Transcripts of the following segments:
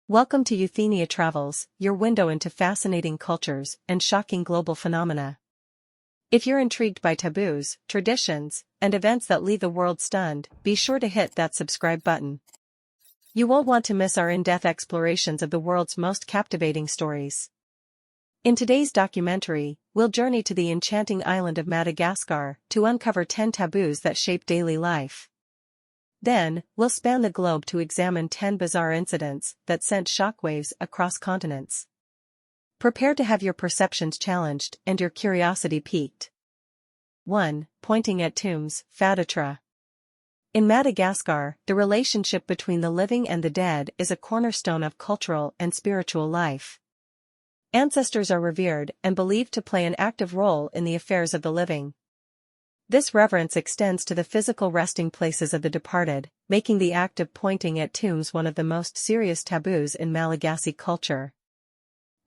Welcome to Euthenia Travels, your window into fascinating cultures and shocking global phenomena. If you're intrigued by taboos, traditions, and events that leave the world stunned, be sure to hit that subscribe button. You won't want to miss our in-depth explorations of the world's most captivating stories. In today's documentary, we'll journey to the enchanting island of Madagascar to uncover 10 taboos that shape daily life. Then, we'll span the globe to examine 10 bizarre incidents that sent shockwaves across continents. Prepare to have your perceptions challenged and your curiosity piqued. 1. Pointing at tombs, Fadatra. In Madagascar, the relationship between the living and the dead is a cornerstone of cultural and spiritual life. Ancestors are revered and believed to play an active role in the affairs of the living. This reverence extends to the physical resting places of the departed, making the act of pointing at tombs one of the most serious taboos in Malagasy culture.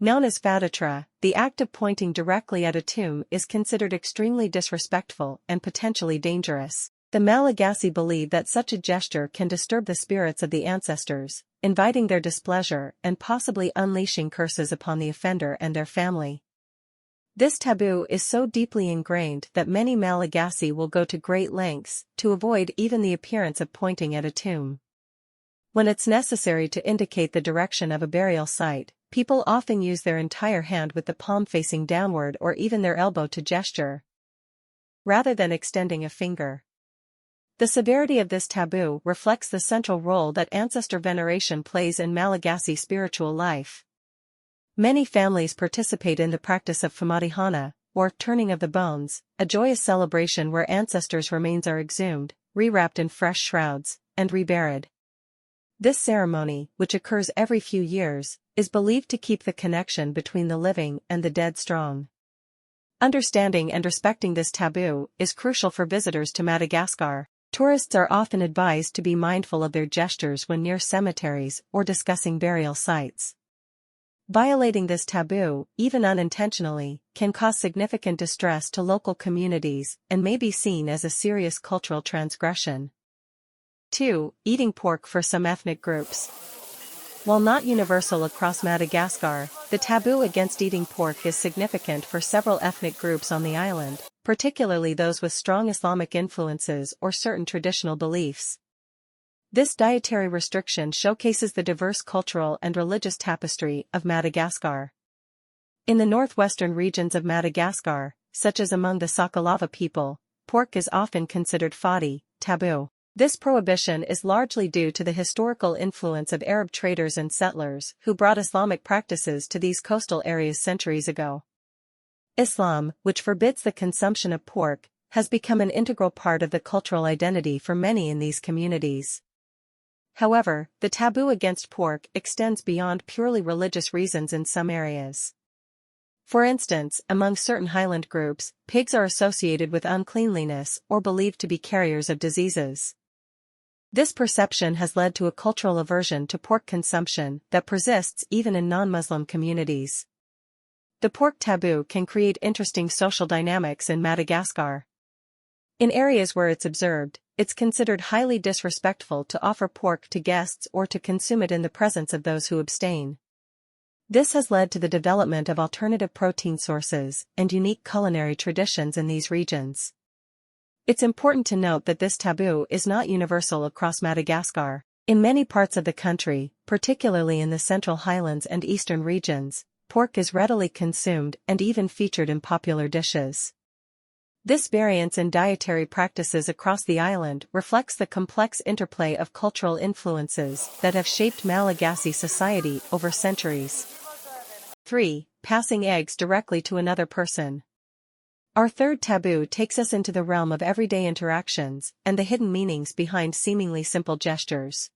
Known as Fadatra, the act of pointing directly at a tomb is considered extremely disrespectful and potentially dangerous. The Malagasy believe that such a gesture can disturb the spirits of the ancestors, inviting their displeasure and possibly unleashing curses upon the offender and their family. This taboo is so deeply ingrained that many Malagasy will go to great lengths to avoid even the appearance of pointing at a tomb. When it's necessary to indicate the direction of a burial site, people often use their entire hand with the palm facing downward or even their elbow to gesture, rather than extending a finger. The severity of this taboo reflects the central role that ancestor veneration plays in Malagasy spiritual life. Many families participate in the practice of Famadihana, or turning of the bones, a joyous celebration where ancestors' remains are exhumed, rewrapped in fresh shrouds, and reburied. This ceremony, which occurs every few years, is believed to keep the connection between the living and the dead strong. Understanding and respecting this taboo is crucial for visitors to Madagascar. Tourists are often advised to be mindful of their gestures when near cemeteries or discussing burial sites. Violating this taboo, even unintentionally, can cause significant distress to local communities and may be seen as a serious cultural transgression. 2. Eating pork for some ethnic groups. While not universal across Madagascar, the taboo against eating pork is significant for several ethnic groups on the island, particularly those with strong Islamic influences or certain traditional beliefs. This dietary restriction showcases the diverse cultural and religious tapestry of Madagascar. In the northwestern regions of Madagascar, such as among the Sakalava people, pork is often considered fadi, taboo. This prohibition is largely due to the historical influence of Arab traders and settlers who brought Islamic practices to these coastal areas centuries ago. Islam, which forbids the consumption of pork, has become an integral part of the cultural identity for many in these communities. However, the taboo against pork extends beyond purely religious reasons in some areas. For instance, among certain highland groups, pigs are associated with uncleanliness or believed to be carriers of diseases. This perception has led to a cultural aversion to pork consumption that persists even in non-Muslim communities. The pork taboo can create interesting social dynamics in Madagascar. In areas where it's observed, it's considered highly disrespectful to offer pork to guests or to consume it in the presence of those who abstain. This has led to the development of alternative protein sources and unique culinary traditions in these regions. It's important to note that this taboo is not universal across Madagascar. In many parts of the country, particularly in the Central Highlands and eastern regions, pork is readily consumed and even featured in popular dishes. This variance in dietary practices across the island reflects the complex interplay of cultural influences that have shaped Malagasy society over centuries. 3. Passing eggs directly to another person. Our third taboo takes us into the realm of everyday interactions and the hidden meanings behind seemingly simple gestures.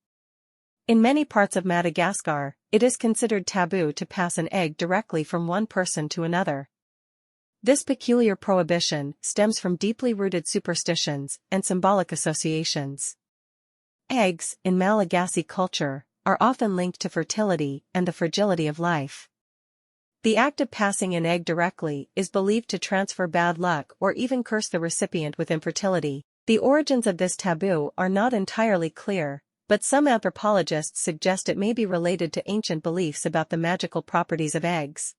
In many parts of Madagascar, it is considered taboo to pass an egg directly from one person to another. This peculiar prohibition stems from deeply rooted superstitions and symbolic associations. Eggs, in Malagasy culture, are often linked to fertility and the fragility of life. The act of passing an egg directly is believed to transfer bad luck or even curse the recipient with infertility. The origins of this taboo are not entirely clear, but some anthropologists suggest it may be related to ancient beliefs about the magical properties of eggs.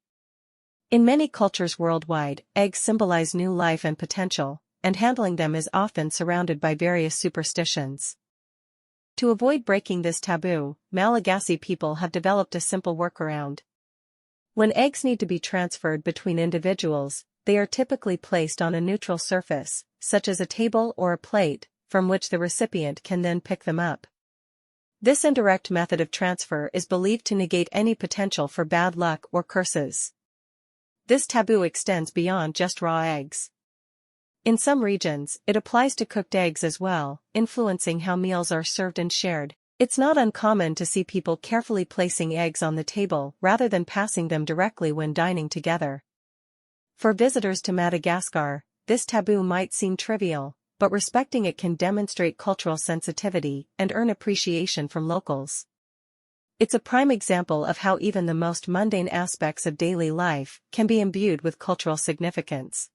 In many cultures worldwide, eggs symbolize new life and potential, and handling them is often surrounded by various superstitions. To avoid breaking this taboo, Malagasy people have developed a simple workaround. When eggs need to be transferred between individuals, they are typically placed on a neutral surface, such as a table or a plate, from which the recipient can then pick them up. This indirect method of transfer is believed to negate any potential for bad luck or curses. This taboo extends beyond just raw eggs. In some regions, it applies to cooked eggs as well, influencing how meals are served and shared. It's not uncommon to see people carefully placing eggs on the table rather than passing them directly when dining together. For visitors to Madagascar, this taboo might seem trivial, but respecting it can demonstrate cultural sensitivity and earn appreciation from locals. It's a prime example of how even the most mundane aspects of daily life can be imbued with cultural significance.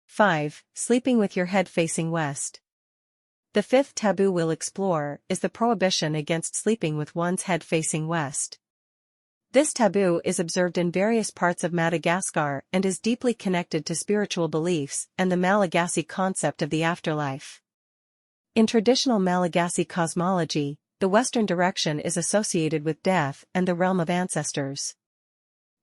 5. Sleeping with your head facing west. The fifth taboo we'll explore is the prohibition against sleeping with one's head facing west. This taboo is observed in various parts of Madagascar and is deeply connected to spiritual beliefs and the Malagasy concept of the afterlife. In traditional Malagasy cosmology, the western direction is associated with death and the realm of ancestors.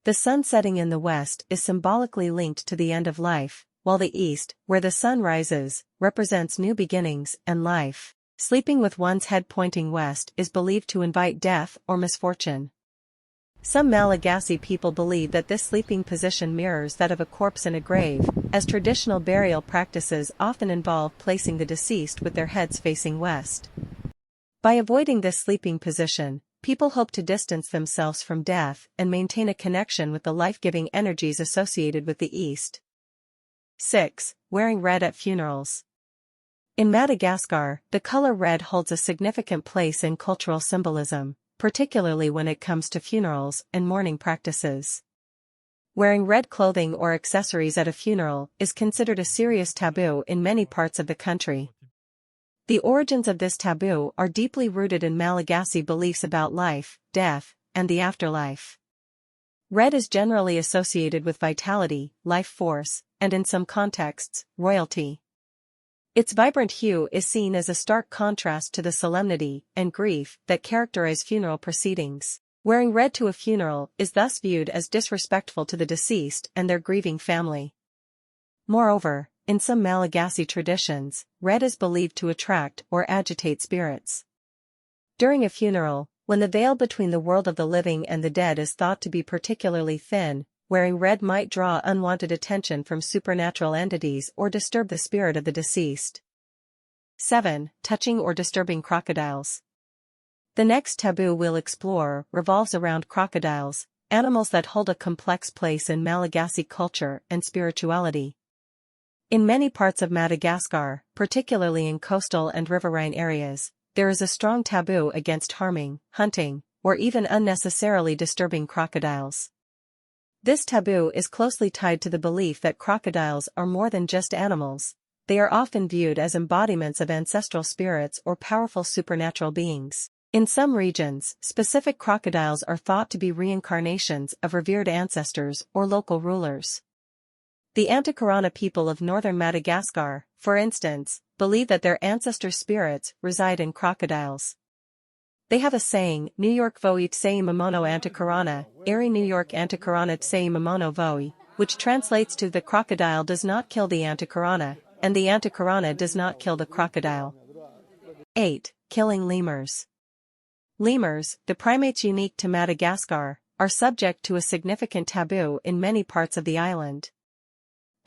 The sun setting in the west is symbolically linked to the end of life, while the east, where the sun rises, represents new beginnings and life. Sleeping with one's head pointing west is believed to invite death or misfortune. Some Malagasy people believe that this sleeping position mirrors that of a corpse in a grave, as traditional burial practices often involve placing the deceased with their heads facing west. By avoiding this sleeping position, people hope to distance themselves from death and maintain a connection with the life-giving energies associated with the east. 6. Wearing red at funerals. In Madagascar, the color red holds a significant place in cultural symbolism, particularly when it comes to funerals and mourning practices. Wearing red clothing or accessories at a funeral is considered a serious taboo in many parts of the country. The origins of this taboo are deeply rooted in Malagasy beliefs about life, death, and the afterlife. Red is generally associated with vitality, life force, and in some contexts, royalty. Its vibrant hue is seen as a stark contrast to the solemnity and grief that characterize funeral proceedings. Wearing red to a funeral is thus viewed as disrespectful to the deceased and their grieving family. Moreover, in some Malagasy traditions, red is believed to attract or agitate spirits. During a funeral, when the veil between the world of the living and the dead is thought to be particularly thin, wearing red might draw unwanted attention from supernatural entities or disturb the spirit of the deceased. 7. Touching or disturbing crocodiles. The next taboo we'll explore revolves around crocodiles, animals that hold a complex place in Malagasy culture and spirituality. In many parts of Madagascar, particularly in coastal and riverine areas, there is a strong taboo against harming, hunting, or even unnecessarily disturbing crocodiles. This taboo is closely tied to the belief that crocodiles are more than just animals. They are often viewed as embodiments of ancestral spirits or powerful supernatural beings. In some regions, specific crocodiles are thought to be reincarnations of revered ancestors or local rulers. The Antikarana people of northern Madagascar, for instance, believe that their ancestor spirits reside in crocodiles. They have a saying, New York Voi Tsei Momono Antikarana, Eri New York Antikarana Tsei Momono Voi, which translates to the crocodile does not kill the Antikarana, and the Antikarana does not kill the crocodile. 8. Killing lemurs. Lemurs, the primates unique to Madagascar, are subject to a significant taboo in many parts of the island.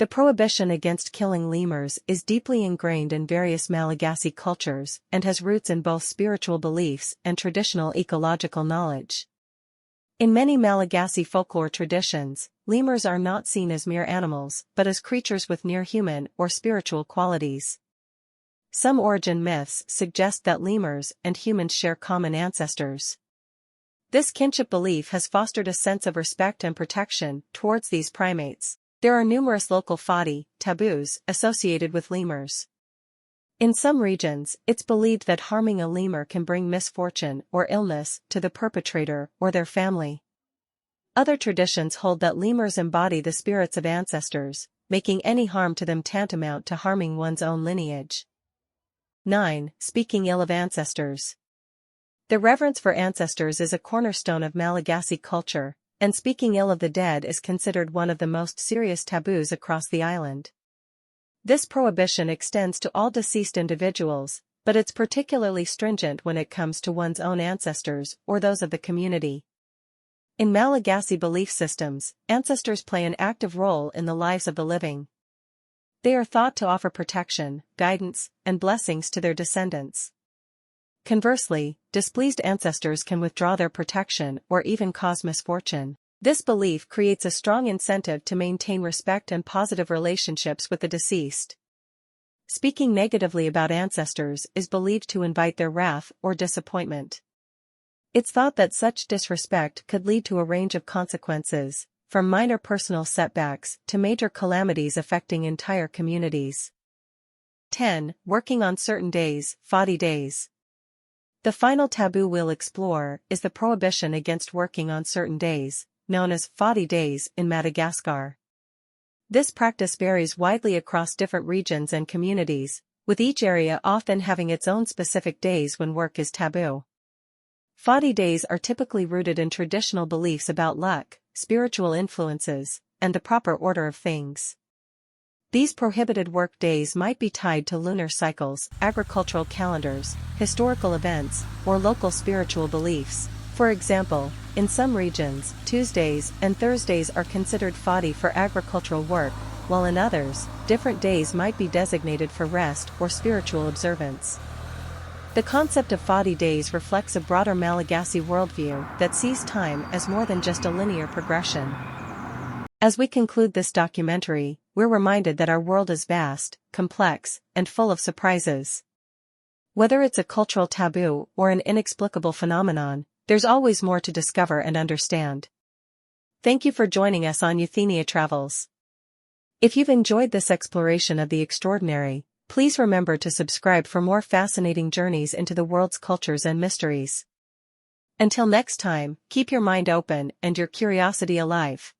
The prohibition against killing lemurs is deeply ingrained in various Malagasy cultures and has roots in both spiritual beliefs and traditional ecological knowledge. In many Malagasy folklore traditions, lemurs are not seen as mere animals but as creatures with near-human or spiritual qualities. Some origin myths suggest that lemurs and humans share common ancestors. This kinship belief has fostered a sense of respect and protection towards these primates. There are numerous local taboos associated with lemurs. In some regions, it's believed that harming a lemur can bring misfortune or illness to the perpetrator or their family. Other traditions hold that lemurs embody the spirits of ancestors, making any harm to them tantamount to harming one's own lineage. 9. Speaking ill of ancestors. The reverence for ancestors is a cornerstone of Malagasy culture, and speaking ill of the dead is considered one of the most serious taboos across the island. This prohibition extends to all deceased individuals, but it's particularly stringent when it comes to one's own ancestors or those of the community. In Malagasy belief systems, ancestors play an active role in the lives of the living. They are thought to offer protection, guidance, and blessings to their descendants. Conversely, displeased ancestors can withdraw their protection or even cause misfortune. This belief creates a strong incentive to maintain respect and positive relationships with the deceased. Speaking negatively about ancestors is believed to invite their wrath or disappointment. It's thought that such disrespect could lead to a range of consequences, from minor personal setbacks to major calamities affecting entire communities. 10. Working on certain days, Fadi days. The final taboo we'll explore is the prohibition against working on certain days, known as Fadi days in Madagascar. This practice varies widely across different regions and communities, with each area often having its own specific days when work is taboo. Fadi days are typically rooted in traditional beliefs about luck, spiritual influences, and the proper order of things. These prohibited work days might be tied to lunar cycles, agricultural calendars, historical events, or local spiritual beliefs. For example, in some regions, Tuesdays and Thursdays are considered Fadi for agricultural work, while in others, different days might be designated for rest or spiritual observance. The concept of Fadi days reflects a broader Malagasy worldview that sees time as more than just a linear progression. As we conclude this documentary, we're reminded that our world is vast, complex, and full of surprises. Whether it's a cultural taboo or an inexplicable phenomenon, there's always more to discover and understand. Thank you for joining us on Euthenia Travels. If you've enjoyed this exploration of the extraordinary, please remember to subscribe for more fascinating journeys into the world's cultures and mysteries. Until next time, keep your mind open and your curiosity alive.